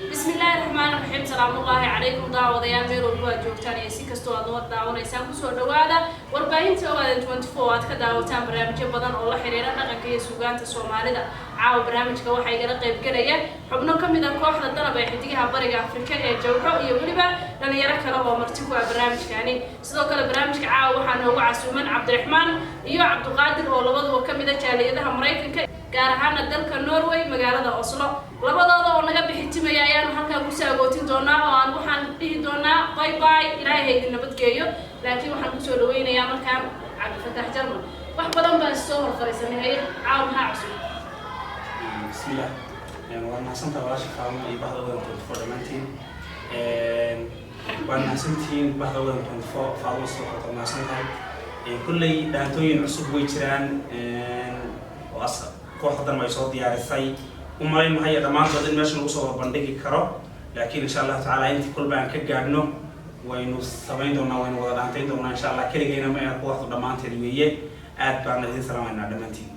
بسم الله الرحمن الرحيم سلام الله عليكم دعوة مير والبوا جوجتان يسي كستو أدوات دعونيسان كسو دوادا warbaahinta ogaadeen 24 aad ka daawataan barnaamijyo badan oo la xiriira dhaqanka iyo suugaanta Soomaalida caawa barnaamijka waxa igala qayb galaya xubno kamid ah kooxda dalab ee xidigaha bariga Afrika ee Jawxo iyo waliba dhalinyaro kale oo marti ku ah barnaamijkani sidoo kale barnaamijka caawa waxaa noogu casuuman Cabdiraxmaan iyo Cabduqaadir oo labaduba kamid ah jaaliyadaha Mareykanka gaar ahaan dalka Norway magaalada Oslo labadooda oo naga bixitimaya ayaan halkaan ku saagootin doonaa oo aan waxaan dhihi doonaa bye bye ilaahay idin nabadgeeyo laakiin waxaan ku soo dhaweynayaa markaan Cabdifataax Jarmal wax badan baan soo horfariisanay caaw maxaa cusub bismillah waan xasanta walaasha qaama iyo bahda 24 dhamaantiin waan xasantiin bahda 24 faado soo xasantahay kullay dhaantooyin cusub way jiraan oo asal kooxdan way soo diyaarisay umaleyn maxay dhamaantood in meesha lagu soo bandhigi karo laakiin insha Allah taala intii kulba aan ka gaadhno waynu sameyn doonaa waynu wada dhaantayn doonaa insha Allah kaligeena ma aan kooxdu dhamaanteed weeye aad baan idin salaamayna dhamaantiin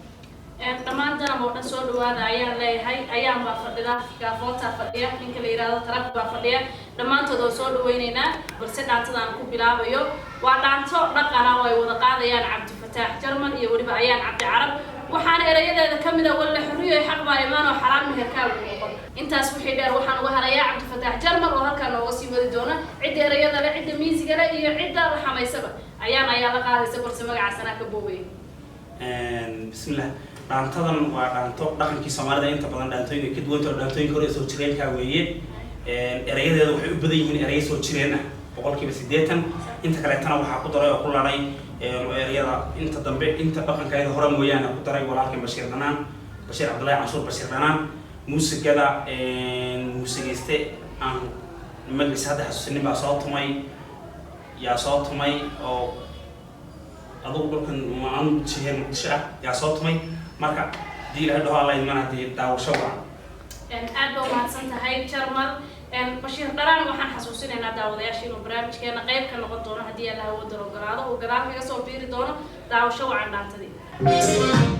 dhamaantaan oo dhan soo dhawaada ayaan leeyahay ayaan baa fadhida gaafoota fadhiya ninka la yiraahdo tarab baa fadhiya dhamaantood oo soo dhaweyneynaa balse dhaantadaan ku bilaabayo waa dhaanto dhaqana oo ay wada qaadayaan Cabdifataax Jarmal iyo waliba ayaan Cabdi Carab waxaan erayadeeda kamid ah wala xuriyo xaq baa imaan oo xaraam meherkaagu noqon intaas wixii dheer waxaan uga harayaa Cabdifataax Jarmal oo halkaan nooga sii wadi doona cid erayada la cid miisiga la iyo cid la xamaysaba ayaa la qaadaysa balse magacaasana ka boobay bismillah dhaantadan waa dhaanto dhaqankii Soomaalida inta badan dhaantooyinka ka duwan oo dhaantooyinka hore soo jireenka weeye erayadeeda waxay u badan yihiin erayo soo jireen ah 80% inta kale tan waxa ku daray oo ku laray erayada inta dambe inta dhaqankeeda hore mooyaan ku daray walaalkii Bashiir Cabdullaahi Canshuur Bashiir Dhanaan muusigada muusigiste aan magciisa hadda xasuusin baa soo tumay oo adoo dhulkan aan jiheen muqdisho yaa soo tumay marka dii la dhaho Allah iman hadii daawasho waa aad baa mahadsan tahay Jarmal Bashiir Dhanaan waxaan xasuusinaynaa daawadayaasha inuu barnaamijkeena qayb ka noqon doono hadii Allah uu daro garaado oo gadaal kaga soo biiri doono daawasho wacan dhaantadii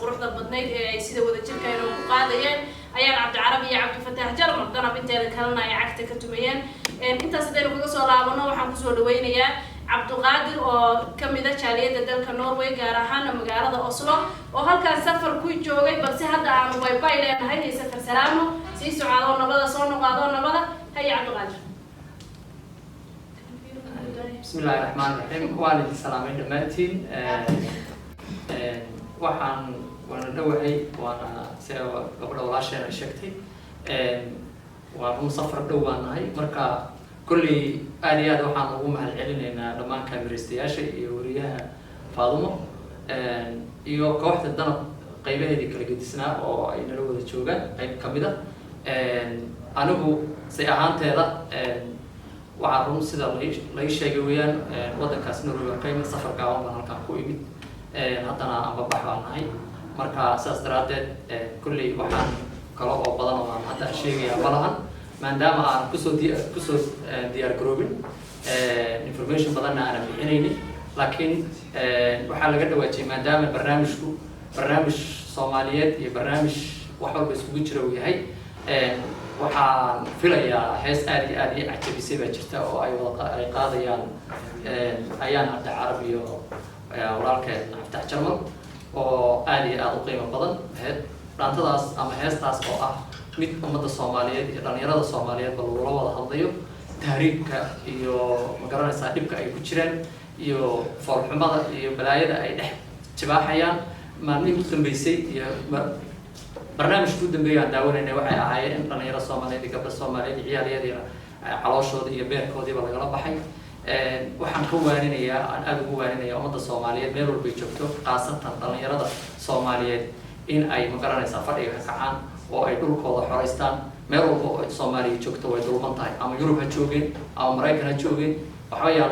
quruxda badneyd ee ay sida wada jirka ay ku qaadayeen ayaan Cabdi Carabi iyo Cabdi Fataax Jarmal dana binteeda kalena ay cagta ka tumayeen intaas hadaynu kaga soo laabano waxaan ku soo dhaweynayaa Cabduqaadir oo kamid ah jaaliyada dalka Norway gaar ahaan magaalada Oslo oo halkaas safar ku joogay balse hadda aan wifi leenahay ee safar salaamo si socdo nabada soo noqdo nabada hay Cabduqaadir bismillahir rahmanir rahim wa alaykum salaam dhamaantiin waxaan waana dhawahay waana sida gabadha walaasheena sheegtay waa safar dhawaanahay marka kulli aad iyo aad waxaan ugu mahad celinaynaa dhammaan kaamirastayaasha iyo wariyaha Faadumo iyo kooxda danab qaybaheedii kala gedisnaa oo ay nala wada joogaan qayb kamid ah anigu si ahaanteeda waxaan run sida la sheegay weeyaan wadankaas Norway qayb safar gaaban baan halkaan ku imid haddana amba baxaanahay marka saas daraadeed kulli waxaan kala oo badan oo aan hadda sheegayaa malahan maadaama aan kusoo diyaar garoobin information badanna aan bixinaynin laakiin waxaa laga dhawaajiyay maadaama barnaamij Soomaaliyeed iyo barnaamij wax walba isugu jira uu yahay waxaan filayaa hees aad iyo cajabisay baa jirta oo ay qaadayaan ayaan Cabdi Carabi iyo walaalkeen Fataax Jarmal oo aad iyo aad u qiimo badan dhaantadaas ama heestaas oo ah mid ummadda Soomaaliyeed iyo dhalinyarada Soomaaliyeed bal loo wada hadlayo taariikhka iyo magaranaysa dhibka ay ku jiraan iyo foolxumada iyo balaayada ay dhex jibaaxayaan maalmihii u dambeysay iyo barnaamijka u dambeeyay daawanayna waxay ahaayeen in dhalinyarada Soomaaliyeed iyo gabdhaha Soomaaliyeed ciyaaliyada calooshooda iyo beerkoodiiba lagala baxay waxaan ka waaninayaa aan aad ugu waaninayaa ummadda Soomaaliyeed meel walba ay joogto qaasatan dhalinyarada Soomaaliyeed in ay magaranaysa fadhiga ka kacaan oo ay dhulkooda xoreystaan meel walba oo Soomaaliya joogto way dulman tahay ama Yurub ha joogeen ama Mareykan ha joogeen waxba yaa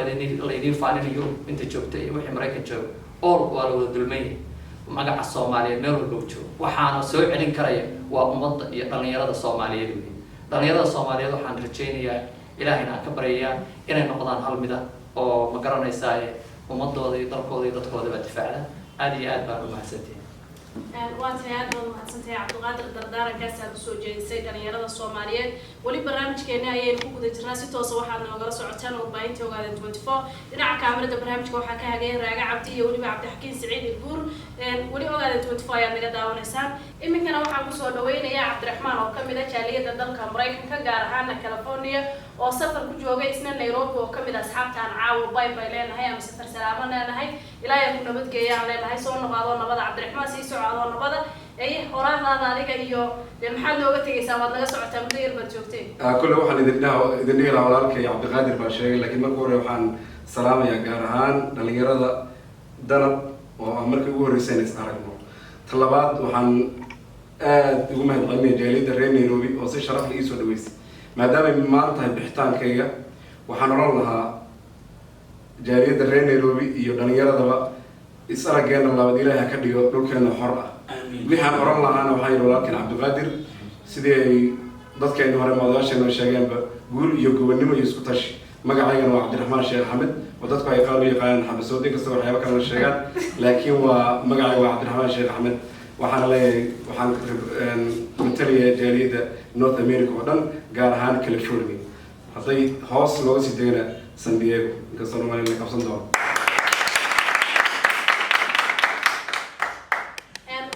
leedin faaninayo Yurub inta joogto iyo wixii Mareykan joogo oo waa la wada dulmay magaca Soomaaliyeed meel walba joogo waxaana soo celin karaya waa ummadda iyo dhalinyarada Soomaaliyeed dhalinyarada Soomaaliyeed waxaan rajaynayaa ilaahayna aan ka baryayaa inay noqdaan hal mid ah oo ma garanaysaa ummadooda iyo dalkooda iyo dadkooda ba difaacda aad iyo aad baan u mahadsantahay waan tahay mahadsantahay Cabduqaadir dardaarankaas aad soo jeedisay dhalinyarada Soomaaliyeed wali barnaamijkeena ayay ku guda jirnaa si toos ah waxaad nooga socotaan warbaahinta Ogaadeen 24 dhinaca kaamirada barnaamijka waxaa ka hagay Raaga Cabdi iyo waliba Cabdixakiin Saciid Ilbuur wali Ogaadeen 24 ayaa naga daawanaysaan iminkana waxaan ku soo dhaweynayaa Cabdiraxmaan oo kamid ah jaaliyada dalka Mareykanka gaar ahaan California oo safar ku joogay isna Nairobi oo kamid ah asxaabtaan caawa bye leenahay ama safar salaamo leenahay ilaahay ku nabadgeeyaan leenahay soo noqdo nabada Cabdiraxmaan si socdo nabada ay horaahada adiga iyo maxaad nooga tagaysaa waad naga socotaa muddo yar baad joogtay kullu waxaan idin dhigaa walaalkay Cabdiqaadir baa sheegay laakiin marka hore waxaan salaamayaa gaar ahaan dhalinyarada danab oo markii ugu horeysay is aragno talabaad waxaan aad ugu mahadcelinayaa jaaliyada reer Nairobi oo si sharaf leh soo dhaweysay maadaama ay maanta bixitaankayga waxaan oran lahaa jaaliyada reer Nairobi iyo dhalinyaradaba is arageena labad ilaahay ka dhigo dhulkeena xor ah waxaan oran lahaana waxay walaalkeen Cabdiqaadir sidii ay dadkeena hore madaxweynaha sheegeenba guul iyo gobonimo iyo isku tashi magacaygana waa Cabdiraxmaan Sheekh Axmed oo dadku ay qaal u yaqaan xabasoodin kasta waxyaabo kale sheegaan laakiin waa magacayga waa Cabdiraxmaan Sheekh Axmed waxaan leeyahay waxaan matalayaa jaaliyada North America oo dhan gaar ahaan California hadday hoos looga sii degana San Diego inkastoo Soomaaliya la qabsan doono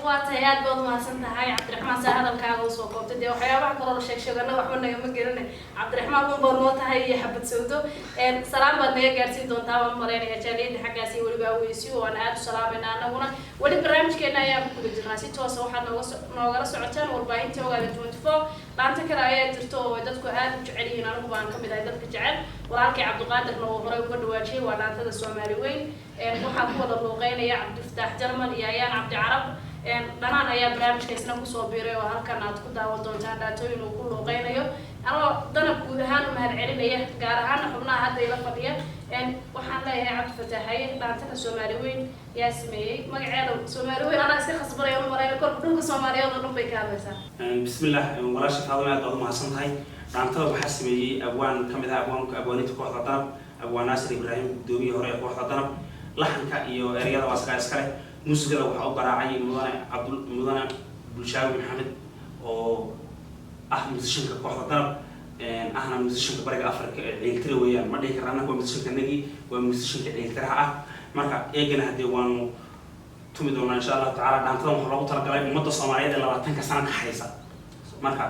waatay aad baad mahadsantahay Cabdiraxmaan saa hadalkaaga soo koobtay de waxyaabaha kale oo sheegana waxba naga ma garanay Cabdiraxmaan uu baa noo tahay xabad sawdo salaam baad naga gaarsiin doontaa waan maleynaya jaaliyada xaggaasi waliba weysiyo oo aan aad u salaamayna anaguna wali barnaamijkeena ayaa ku kula jirnaa si toos ah waxaad noogala socotaan warbaahinta ogaada 24 laanta kale ayaa jirto oo dadku aad u jecel yihiin anigu baan kamid ahay dadka jecel walaalkay Cabdiqaadirna oo hore uga dhawaajiyay waa laantada Soomaali weyn waxaan ku wada luuqeynaya Cabdifataax Jarmal iyo Ayaan Cabdi Carab dhanaan ayaa barnaamijka isna ku soo biiray oo halkan aad ku daawan doontaan dhaatooyin uu ku luuqeynayo anoo danab guud ahaan u mahad celinaya gaar ahaan xubnaha hadda ila fadhiya waxaan leeyahay Cabdifataax dhaantada Soomaali weyn yaa sameeyay magaceeda Soomaali weyn anaa iska khasbanay oo maray kor dhulka Soomaaliyeed oo dhan bay ka hadlaysaa bismillah walaasha Faadima aad u mahadsantahay dhaantada waxaa sameeyay abwaan kamid ah abwaanita kooxda Danab abwaan Naasir Ibraahim gudoomiye hore ee kooxda Danab laxanka iyo ereyada waa iskale muusigada waxa u garaacay mudane Bulshaawi Maxamed oo ah musicianka kooxda Danab ahna musicianka bariga Afrika ee ciiltira weeyaan ma dhihi karaan waa musicianka nagi waa musicianka ciiltiraha ah marka eegana hadii waanu tumi doonaa insha Allah taala dhaantada waxa lagu talagalay ummadda Soomaaliyeed ee 20 sano ka haysa marka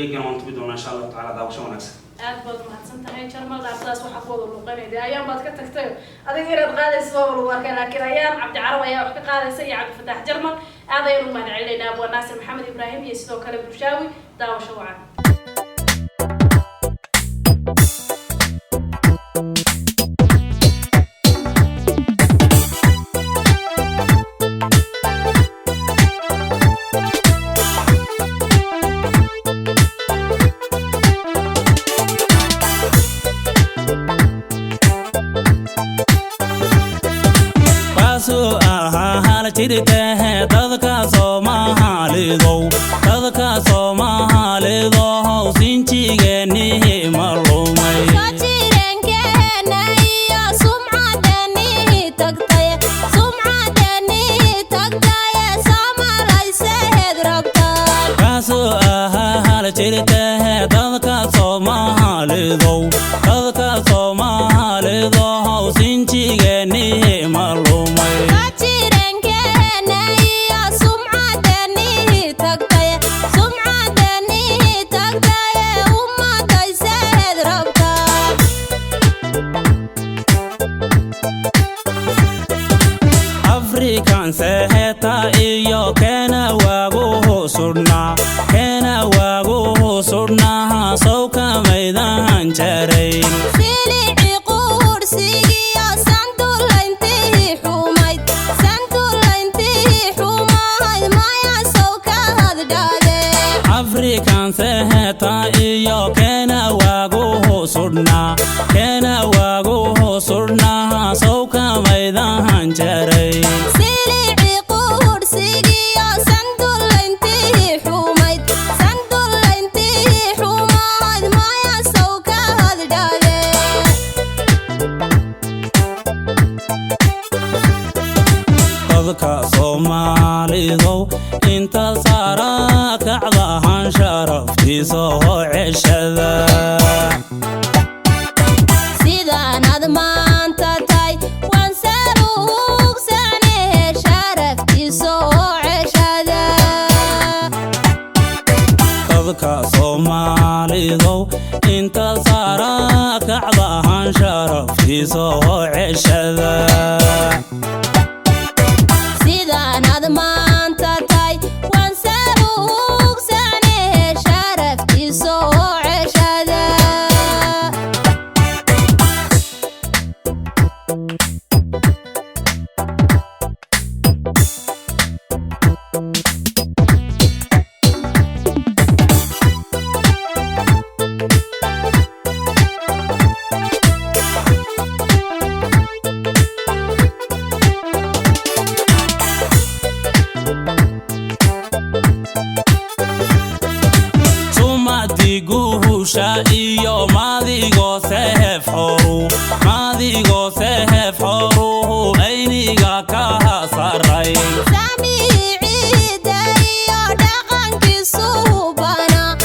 eegana waanu tumi doonaa insha Allah taala daawasho wanaagsan aad baad mahadsantahay Jarmal dhaaftaas waxa ku wada luuqeynayay ayaan baad ka tagtay adiga inaad qaadayso oo warka laakiin Ayaan Cabdi Carab ayaa wax ka qaadaysa iyo Cabdifataax Jarmal aad ayaan u mahad celinaynaa Abuu Naasir Maxamed Ibraahim iyo sidoo kale Bulshaawi daawasho wacan jirtay dadka Soomaalido sinjigeeni malumay jirenkeena iyo sumcadeeni tagtay Soomaaliyeed rabtaan kaasoo hal jirtay dadka Soomaalido sinjigeeni malumay African seheta iyo kena wagu sudna sawka maydan jaray silici qursigiyo sandullayntii xumayd maya sawka hadhaade African seheta iyo kena wagu sudna sawka maydan jaray silici qursigiyo sandullayntii xumayd maya sawka hadhaade dadka Soomaalido inta sara kacda han sharaftiisa oo ceshada sidaan maanta tay waan saruugsanee sharaftiisa oo ceshada dadka Soomaalido inta sara kacda han sharaftiisa oo ceshada sidaan maanta tay waan saruugsanee sharaftiisa oo ceshada guusha iyo maadigo sehef xoruhu ayniga ka saray samiiciida iyo dhaqankiisu bana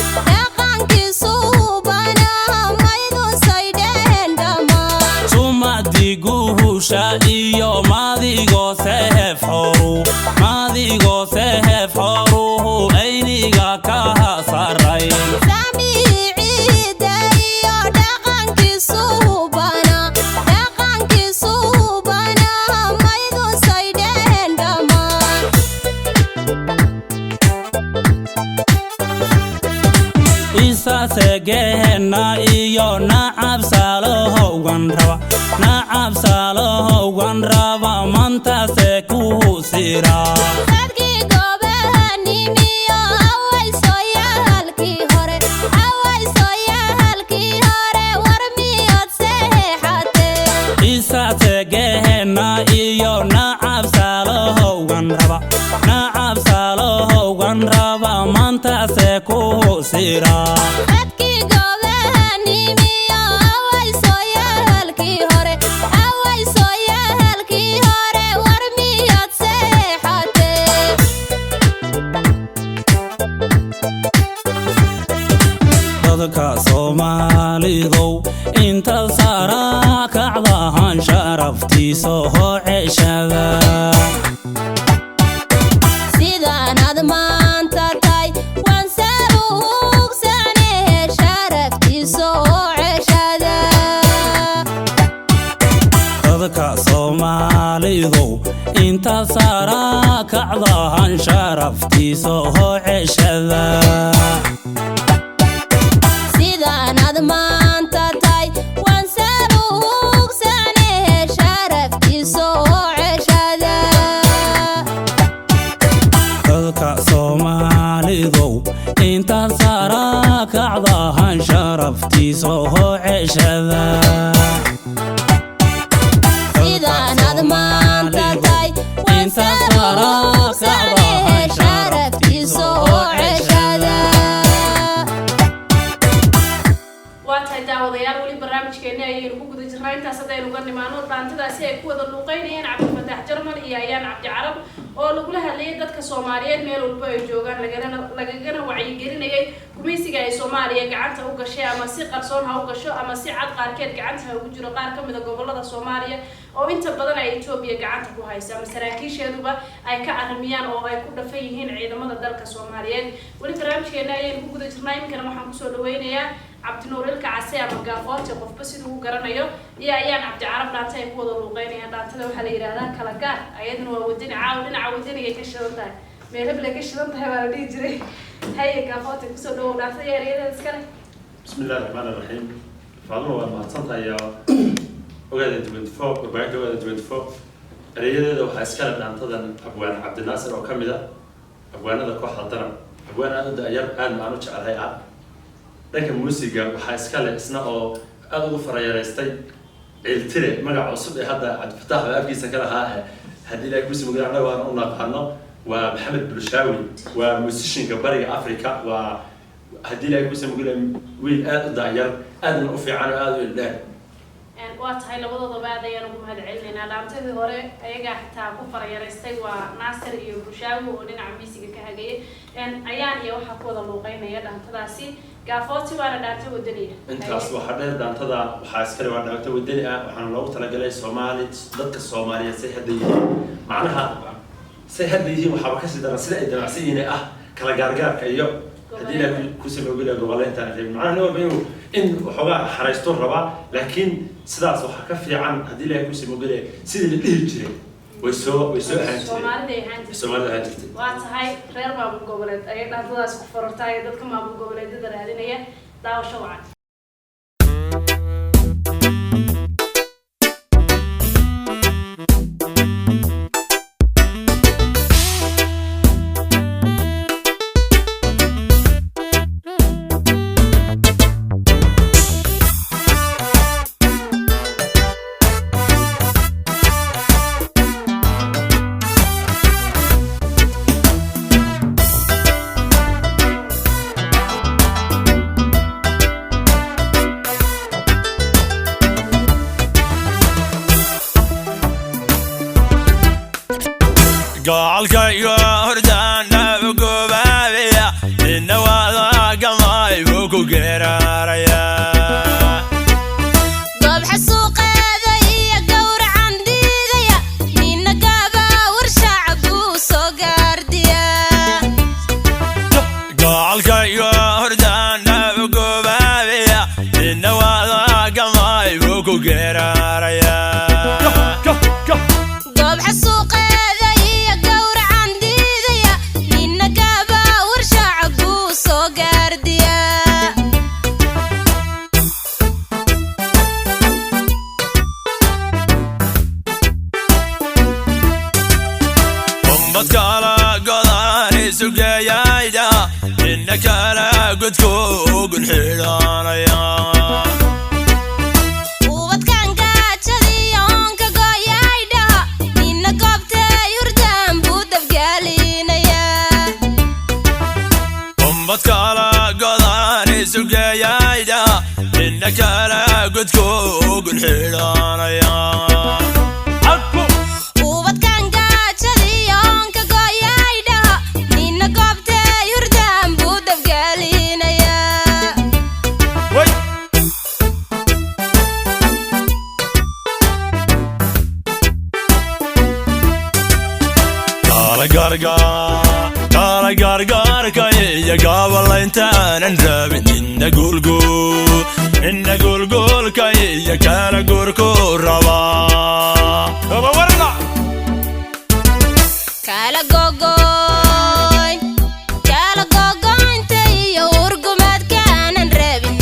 maydun saydheen dhammaan sumadi guusha iyo maadigo sehef xoru maadigo segeena iyo nacab saalohowan raba mantase ku sira dadkii goobahanimiyo hawaysoyaalkii hore war miyood seexatee isa segeena iyo nacab saalohowan raba mantase ku sira dadkii goobahanimiyo hawaysoyaalkii hore war miyood seexatee dadka Soomaalidow inta sara kacdahan sharaftiisa hoo ceshada sidaan aad maanta tahay waan saruugsanee sharaftiisa oo ceshada dadka Soomaalidow inta sara kacdahan sharaftiisa hoo ceshada sidaan aad maanta tahay waan saruugsanee sharaftiisa oo ceshada dadka Soomaalidow inta sara kacdahan sharaftiisa hoo ceshada sidaan aad maanta tahay waan saruugsanee sharaftiisa oo ceshada waa tahay daawadayaal weli barnaamijkeeni ayaynu ku guda jirnaa intaas haddaynu uga nimaano dhaantadaasi ay ku wada luuqeynayeen cabdifataax jarmal iyo ayaan cabdi carab oo lagula hadlayay dadka Soomaaliyeed meel walba ay joogaan lagagana wacyigelinayay gumaysiga ay Soomaaliya gacanta u gashay ama si qarsoon ha u gasho ama si cad qaarkeed gacanta ha ugu jiro qaar ka mid ah gobollada Soomaaliya oo inta badan ay Itoobiya gacanta ku haysa ama saraakiisheeduba ay ka arrimiyaan oo ay ku dhafan yihiin ciidamada dalka Soomaaliyeed weli barnaamijkeena ayaynu ku guda jirnaa iminkana waxaan kusoo dhaweynayaa cabdinuur ilka case ama gaafoonti qofba siduu u garanayo iyo ayaan cabdi carab dhaanta ay ku wada luuqeynayaan dhaantada waxaa la yidhaahdaa kala gaar ayadana waa wadani caawa dhinaca wadaniga ka shidan tahay meel hebla ka shidan tahay baa la dhihi jiray haye gaafoonti kusoo dhawow dhaantada iyo eryadeeda iskale بسم الله الرحمن الرحيم فاضل ومحطنتها يا وقاعدة 24 وبعد وقاعدة 24 الرجال ده وحاسكال dhaantadan abwaan عبد الناصر oo kamida abwaanada kooxda daran abwaan aad ayar aad ma aanu jecelahay dhanka muusiga waxa iska leh isna oo aad ugu farayareystay ciiltire magac cusub ee hadda Cabdifataax afkiisa kala haa hadii la kuusi magac waan u naqaano waa Maxamed Bulshaawi waa musicianka bariga Afrika waa hadii la kuusi magac wiil aad u daayar aad u fiican aad u ilaahay waa tahay labadooda aad ayaan ugu mahadcelinaynaa dhaantadii hore ayaga xitaa ku farayareystay waa Naasir iyo Bulshaawi oo dhinaca miisiga ka hagayay ayaan iyo waxa ku wada luuqeynaya dhaantadaasi gaafooti waana dhaanta wadaniga intaas waxa dheer dhaantada waxa iskale waa dhaanta wadani ah waxaan loogu talagalay Soomaali dadka Soomaaliyeed si hadii macnaha si hadii waxa ka sii daran sida ay damacsiin ah kala gaargaarka iyo hadii la ku sameeyo goboleynta macnaha waa inuu in xogaa xareysto raba laakiin sidaas waxa ka fiican hadii la ku sameeyo sidii la dhihi jiray way soo ahaan Soomaalida ahaan jirtay waa tahay reer maamul goboleed ay dhaantadaas ku farartay dadka maamul goboleedyada raadinaya daawasho wacan gaalka iyo hordana gobaabiya inna wada gamay ku geeraraya goob xasuuqeeda iyo gowracan diidaya nina gaaba warshacbu soo gaardiya gaalka iyo hordana gobaabiya inna wada gamay ku geeraraya goob xasuuqeeda iyo gowracan diidaya kala godani sugayayda inna kala godku ugun xidhanaya ubadkan gaajadiyo onka go'yaydha nina goobta yurdaan buu dabgaalinaya ummad kala godani sugayayda inna kala godku ugun xidhanaya kala gargar kaya gabala intaanan rabin inna gulgul kaya kala gurku raba warna kala gogoyn tayo urgumaadkaanan rabin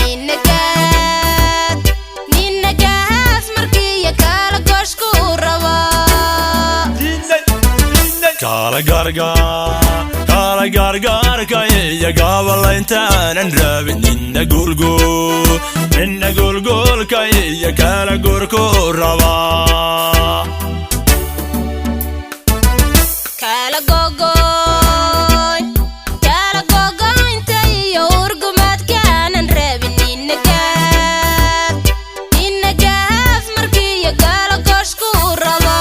nina gaaf markiya kala goshku raba kala gargar kaya gabala intaanan rabin inna gulgul kaya kala gurku raba kala gogoyn tayo urgumaadkaanan rabin nina gaaf markiya kala goshku raba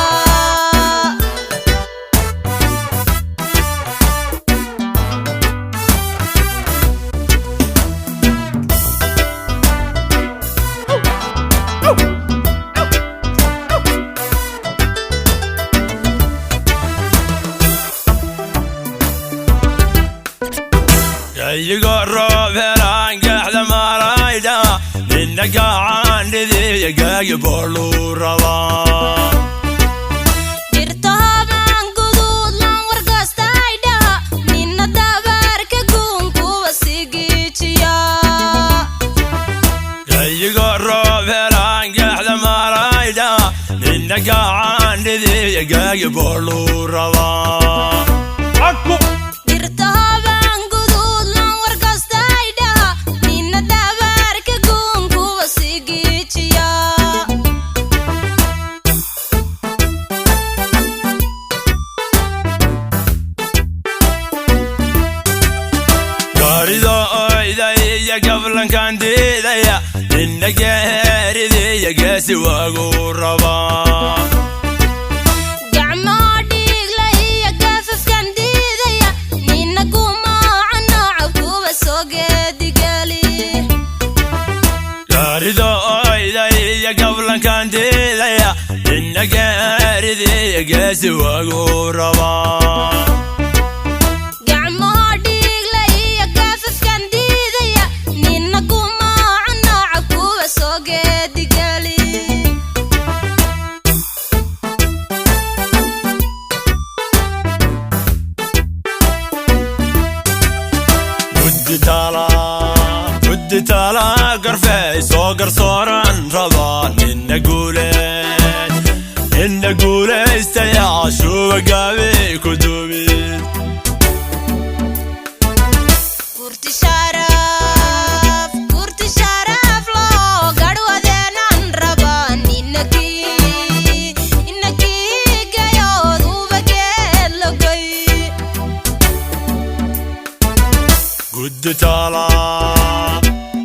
يقول روب هلانقح لمارايدا إنك عاندي يقاق بولو رضا dirtoobaan guduud lan wargaastayda nina dabaarka guunku wasigiijiya يقول روب هلانقح لمارايدا إنك عاندي يقاق بولو رضا dirtoobaan guduud lan wargaastayda nina dabaarka guunku wasigiijiya قاريدو أيدا يقبلن كان ديدايا إنك هاريدي يقاسي واقو ربا gacmoo dhiigla iyo gaafafkan diidaya nina kumaaca nooca kuwa soo geedigali قاريدو أيدا يقبلن كان ديدايا إنك هاريدي يقاسي واقو ربا gacmoo dhiigla iyo gaafafkan diidaya nina kumaaca nooca kuwa soo geedigali ودي تالا قرفي سوقر صوران رضا إن قولي استيا شو بقابي كدوبي kurti sharaf loo garwadeenan raba ninakii gayood uba geedlogay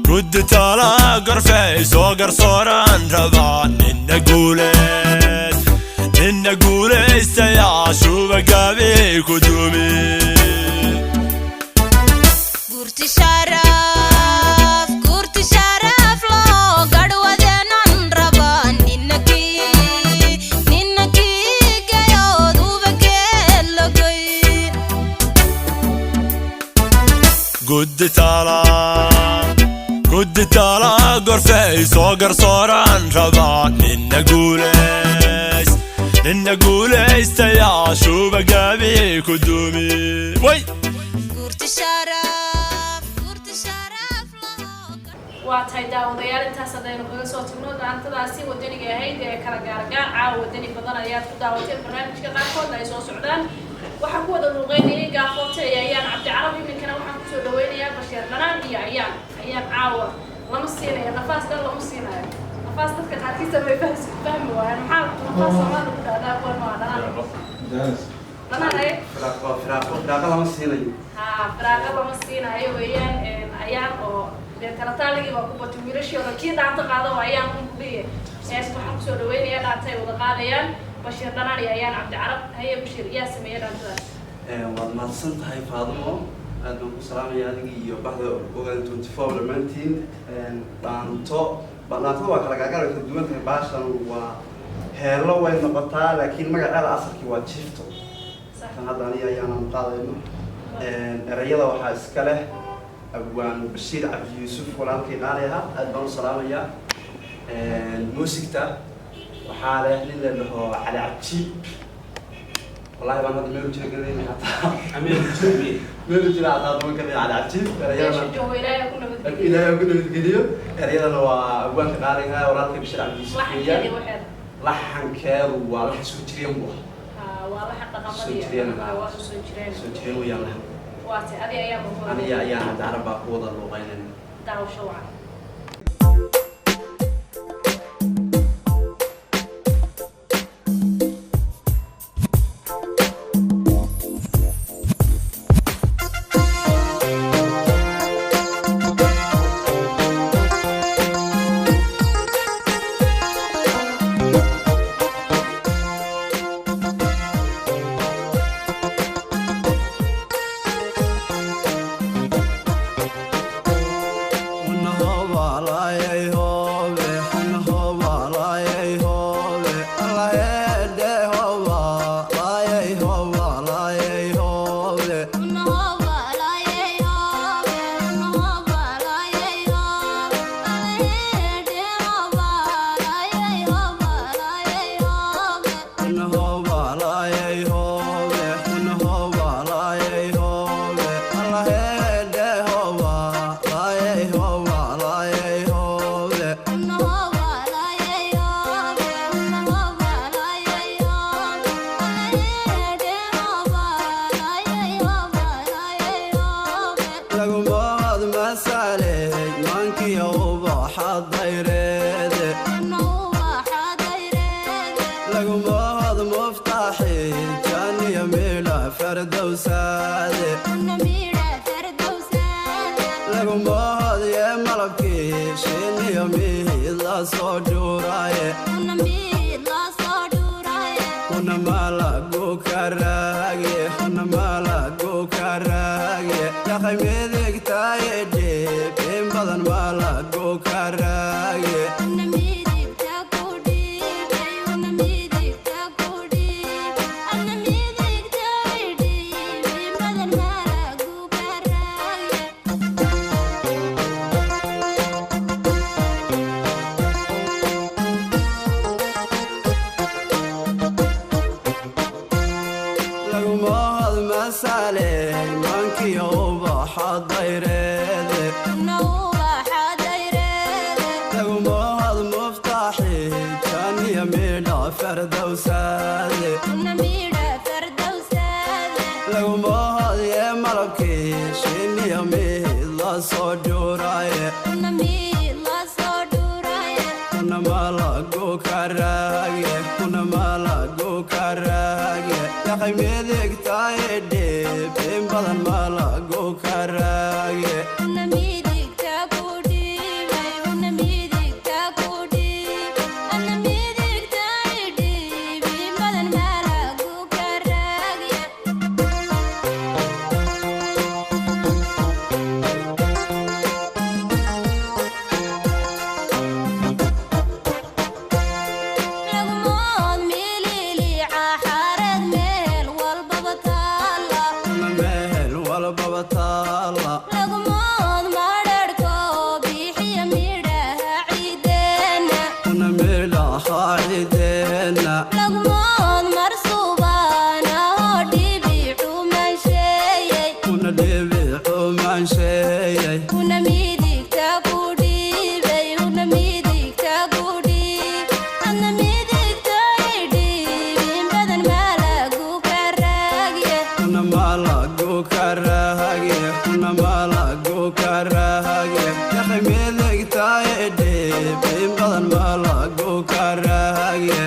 قد تالا قرفي سوقر صوران رضا إن قولي استيا شو بقابي كدوبي kurti sharaf loo garwadeenan raba ninakii gayood uba geedlogay قد تالا قرفي سوقر صوران رضا إن قولي استيا شو بقابي كدوبي وي kurti sharaf waa tahay daawadayaal intaas haddaynu kaga soo tagno daantadaasi wadaniga ahayd ee kala gaargaar caawa wadani badan ayaad ku daawateen barnaamijka qaarkoodna ay soo socdaan waxaan ku wada luuqeynayay gaafoota iyo ayaan cabdi carabi iminkana waxaan kusoo dhaweynayaa bashiir dhanaan iyo ayaan caawa lama siinayo nafaas dhan lama siinayo nafaas dadka qaarkiisa way fahmi waayaan maxaa nafaas soomaali ku dhahdaa kuwan waa dhanaan firaaqo lama siinayo firaaqo lama siinayo weeyaan ayaan oo talataaligii baa ku batay wiilashii oo kii dhaanta qaada oo ayaan un kuliye waxaan kusoo dhaweynayaa dhaanta ay wada qaadayaan bashiir dhanaan iyo ayaan cabdi carab haye bashiir yaa sameeya dhaantadaas waad mahadsan tahay Faadumo aad baan ku salaamayaa adiga iyo baxda Ogaal 24 dhammaantiin dhaanto waa kala gaagaaray ka duwan tahay baashan waa heelo way noqotaa laakiin magaceeda asalkii waa jifto kan hadda aniga ayaan qaadayno erayada waxaa iska leh abwaan Bashiir Cabdi Yuusuf walaalkay qaalayaha aad baan u salaamayaa muusigta waxaa leh nin la dhaho Cali Cabdi والله ما هذا ميلو جرى قديم حتى ميلو جرى هذا ما كان على عجيب إلى يكون الفيديو رياضة لو أبوان كقارنها وراتك بشرع بيسوية لحن كار ولحن سوتريم بوا ولحن سوتريم ويا لحن واسع هذه أيام أنا يا تعرف بقوة اللغين داو شوعة malagu karahage kuna malagu karahage yaqmidigtaay dhib in badan malagu karahage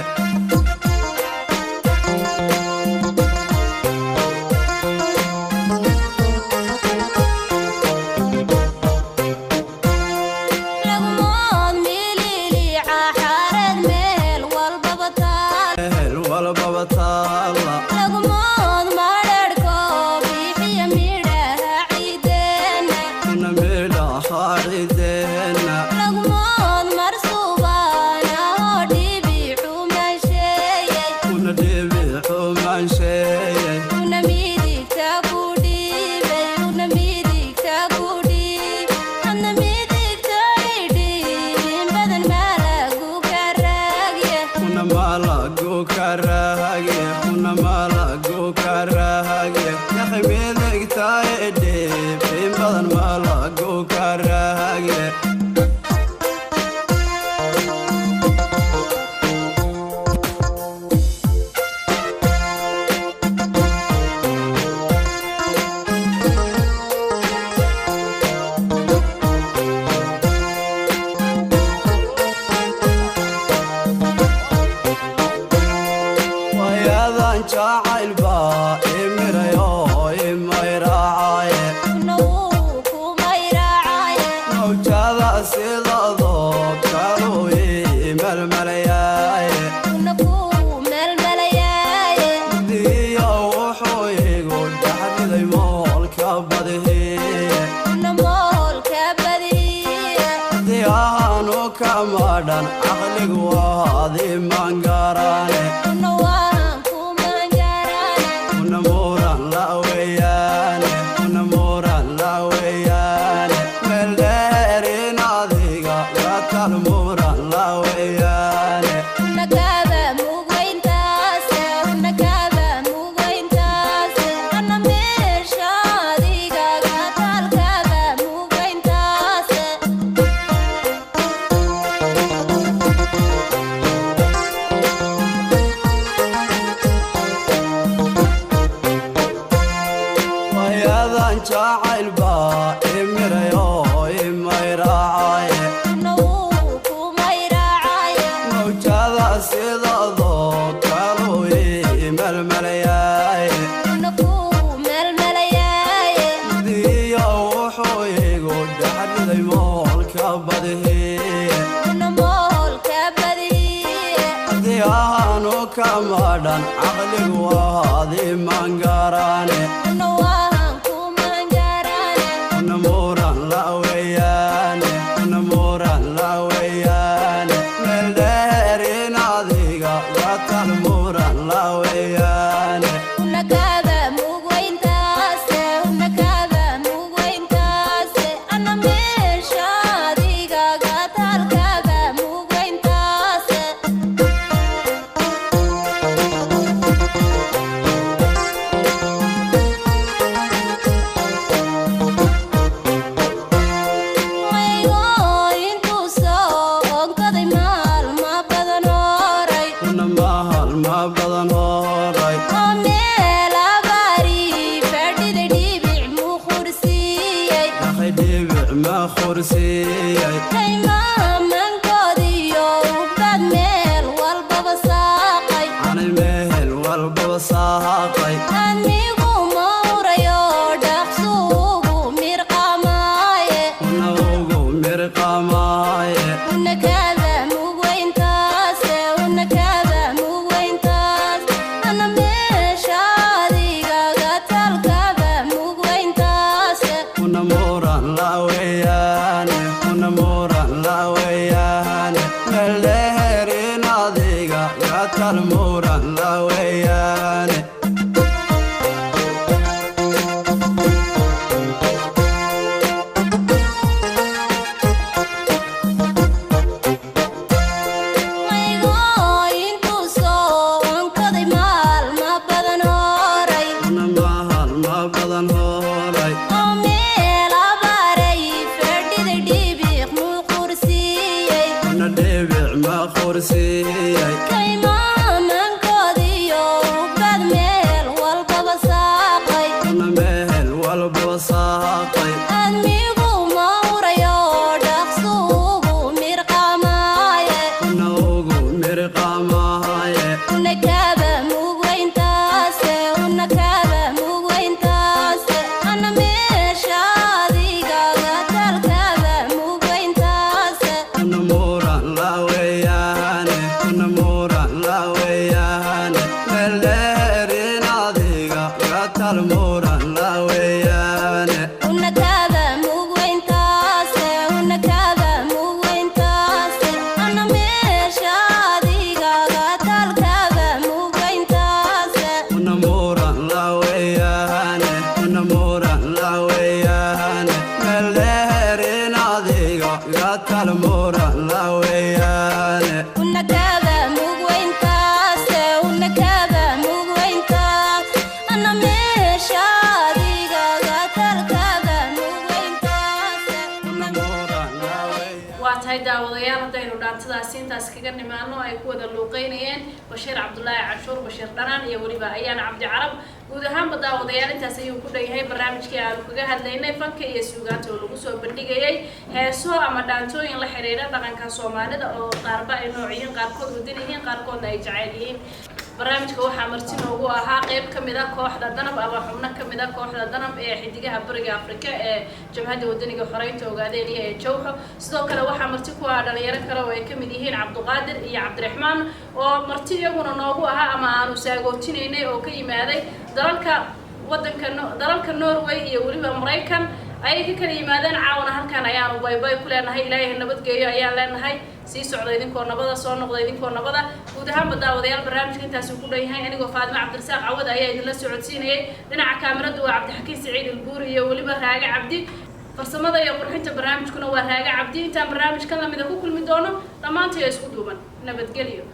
tahay daawadayaal haddaynu dhaantadaasi intaas kaga nimaano ay ku wada luuqeynayeen Bashiir Cabdullaahi Cashuur Bashiir Dhanaan iyo waliba Ayaan Cabdi Carab guud ahaanba daawadayaal intaas ayuu ku dhanyahay barnaamijkii aanu kaga hadlaynay fanka iyo suugaanta oo lagu soo bandhigayay heeso ama dhaantooyin la xiriira dhaqanka Soomaalida oo qaarba ay noociyeen qaarkood wadin yihiin qaarkoodna ay jecel yihiin barnaamijka waxaa marti noogu ahaa qayb ka mid ah kooxda Danab ama xubno ka mid ah kooxda Danab ee xidigaha bariga Afrika ee Jabhadda Wadaniga Xoreynta Ogaadeenaya ee Jowxo sidoo kale waxaa marti ku ah dhalinyaro kale oo ay ka mid yihiin Cabduqaadir iyo Cabdiraxmaan oo marti iyaguna noogu ahaa ama aanu saagootineynay oo ka yimaaday dalalka Norway iyo waliba Mareykan ayay ka kala yimaadeen caawna halkan ayaanu baybay ku leenahay ilaahay nabadgeeyo ayaan leenahay sii socdo idinkoo nabada soo noqdo idinkoo nabada guud ahaan daawadayaal barnaamijka intaas uu ku dhanyahay anigoo Faadimo Cabdirasaaq Cawad ayaa idinla socodsiinayay dhinaca kaamirada waa Cabdixakiin Saciid Ilbuur iyo waliba Raaga Cabdi farsamada iyo qurxinta barnaamijkuna waa Raaga Cabdi intaan barnaamijkan lamida ku kulmi doono dhamaantii isku duuban nabadgelyo